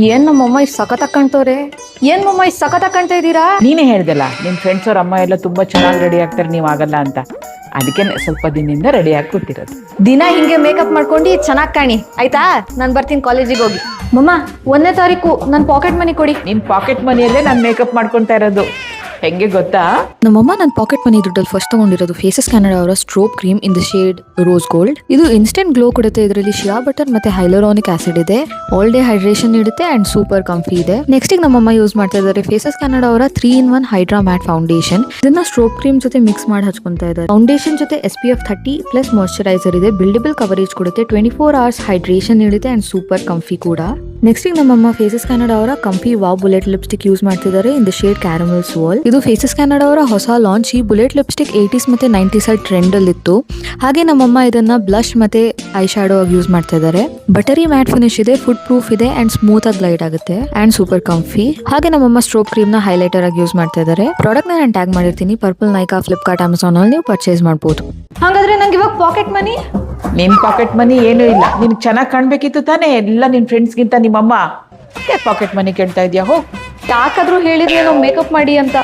ಏನ್ ನಮ್ಮಮ್ಮ ಇಷ್ಟು ಸಖತ್ ಕಾಣ್ತವ್ರೆ. ಏನ್ ಮಮ್ಮ ಇಷ್ಟು ಸಖತ್ ಕಾಣ್ತಾ ಇದೀರಾ? ನೀನೇ ಹೇಳ್ದಲ್ಲ ನಿಮ್ ಫ್ರೆಂಡ್ಸ್ ಅವ್ರ ಅಮ್ಮ ಎಲ್ಲ ತುಂಬಾ ಚೆನ್ನಾಗಿ ರೆಡಿ ಆಗ್ತಾರೆ, ನೀವ್ ಆಗಲ್ಲ ಅಂತ. ಅದಕ್ಕೆ ಸ್ವಲ್ಪ ದಿನದಿಂದ ರೆಡಿ ಆಗಿ ಕೂತಿರೋದು. ದಿನ ಹಿಂಗೆ ಮೇಕಪ್ ಮಾಡ್ಕೊಂಡು ಚೆನ್ನಾಗ್ ಕಾಣಿ ಆಯ್ತಾ. ನಾನ್ ಬರ್ತೀನಿ ಕಾಲೇಜಿಗೆ ಹೋಗಿ. ಮಮ್ಮ 1ನೇ ತಾರೀಕು ನನ್ ಪಾಕೆಟ್ ಮನಿ ಕೊಡಿ. ನಿನ್ ಪಾಕೆಟ್ ಮನಿಯಲ್ಲೇ ನಾನ್ ಮೇಕಪ್ ಮಾಡ್ಕೊಂತಾ ಇರೋದು. ಹೆಂಗೆ ಗೊತ್ತಾ, ನಮ್ಮಮ್ಮ ನನ್ನ ಪಾಕೆಟ್ ಮನಿ ದುಡ್ಡಲ್ಲಿ ಫಸ್ಟ್ ತಗೊಂಡಿರೋದು ಫೇಸಸ್ ಕ್ಯಾನಡಾ ಅವರ ಸ್ಟ್ರೋಬ್ cream in the shade rose gold. ಇದು ಇನ್ಸ್ಟೆಂಟ್ ಗ್ಲೋ ಕೊಡುತ್ತೆ. ಇದರಲ್ಲಿ ಶಿಯಾ ಬಟರ್ ಮತ್ತೆ ಹೈಲೋರಾನಿಕ್ ಆಸಿಡ್ ಇದೆ. ಆಲ್ ಡೇ ಹೈಡ್ರೇಷನ್ ನೀಡುತ್ತೆ ಅಂಡ್ ಸೂಪರ್ ಕಂಫಿ ಇದೆ. ನೆಕ್ಸ್ಟ್ ನಮ್ಮಮ್ಮ ಯೂಸ್ ಮಾಡ್ತಾ ಇದ್ದಾರೆ ಫೇಸಸ್ ಕ್ಯಾನಡಾ ಅವರ 3-in-1 ಹೈಡ್ರಾ ಮ್ಯಾಟ್ ಫೌಂಡೇಶನ್. ಇದನ್ನ ಸ್ಟ್ರೋಬ್ ಕ್ರೀಮ್ ಜೊತೆ ಮಿಕ್ಸ್ ಮಾಡಿ ಹಚ್ಕೊಂತಾ ಇದ್ದಾರೆ. ಫೌಂಡೇಶನ್ ಜೊತೆ SPF 30+ ಮಾಯಿಶ್ಚರೈಸರ್ ಇದೆ. ಬಿಲ್ಡಬಲ್ ಕವರೇಜ್ ಕೊಡುತ್ತೆ. 24 hours ಹೈಡ್ರೇಷನ್ ನೀಡುತ್ತೆ ಅಂಡ್ ಸೂಪರ್ ಕಂಫಿ ಕೂಡ. ನೆಕ್ಸ್ಟ್ ನಮ್ಮಮ್ಮ ಫೇಸಸ್ ಕ್ಯಾನಡಾ ಅವರ ಕಂಫಿ ವಾವ್ ಬುಲೆಟ್ ಲಿಪ್ಸ್ಟಿಕ್ ಯೂಸ್ ಮಾಡ್ತಿದ್ದಾರೆ ಇನ್ ದ ಶೇಡ್ ಕ್ಯಾರಮಲ್ ಸ್ವಾಲ್. ಇದು ಫೇಸಸ್ ಕ್ಯಾನಡಾ ಅವರ ಹೊಸ ಲಾಂಚ್. ಈ ಬುಲೆಟ್ ಲಿಪ್ಸ್ಟಿಕ್ 80s ಮತ್ತೆ 90s ಟ್ರೆಂಡ್ ಅಲ್ಲಿ ಇತ್ತು. ಹಾಗೆ ನಮ್ಮಮ್ಮ ಇದನ್ನ ಬ್ಲಶ್ ಮತ್ತೆ ಐ ಶಾಡೋ ಆಗಿ ಯೂಸ್ ಮಾಡ್ತಾ ಇದ್ದಾರೆ. ಬಟರಿ ಮ್ಯಾಟ್ ಫಿನಿಶ್ ಇದೆ, ಫುಡ್ ಪ್ರೂಫ್ ಇದೆ ಅಂಡ್ ಸ್ಮೂತ್ ಆಗಿ ಗ್ಲೈಡ್ ಆಗುತ್ತೆ ಅಂಡ್ ಸೂಪರ್ ಕಂಫಿ. ಹಾಗೆ ನಮ್ಮಮ್ಮ ಸ್ಟ್ರೋಬ್ ಕ್ರೀಮ್ ನ ಹೈಲೈಟರ್ ಆಗಿ ಯೂಸ್ ಮಾಡ್ತಾ ಇದ್ದಾರೆ. ಪ್ರಾಡಕ್ಟ್ ನಾನು ಟ್ಯಾಗ್ ಮಾಡಿರ್ತೀನಿ. ಪರ್ಪಲ್, ನೈಕಾ, ಫ್ಲಿಪ್ಕಾರ್ಟ್, ಅಮೆಝಾನ್ ಅಲ್ಲಿ ನೀವು ಪರ್ಚೇಸ್ ಮಾಡಬಹುದು. ಹಾಗಾದ್ರೆ ನಂಗೆ ಇವಾಗ ಪಾಕೆಟ್ ಮನಿ? ನಿನ್ ಪಾಕೆಟ್ ಮನಿ ಏನೂ ಇಲ್ಲ. ನಿನ್ ಚೆನ್ನಾಗ್ ಕಾಣ್ಬೇಕಿತ್ತು ತಾನೇ, ಎಲ್ಲ ನಿನ್ ಫ್ರೆಂಡ್ಸ್ ಗಿಂತ ನಿಮ್ಮಮ್ಮ ಪಾಕೆಟ್ ಮನಿ ಕೇಳ್ತಾ ಇದ್ಯಾ? ಹೋಗ್. ಯಾಕಾದ್ರೂ ಹೇಳಿದ್ವಿ ನಾವು ಮೇಕಪ್ ಮಾಡಿ ಅಂತ.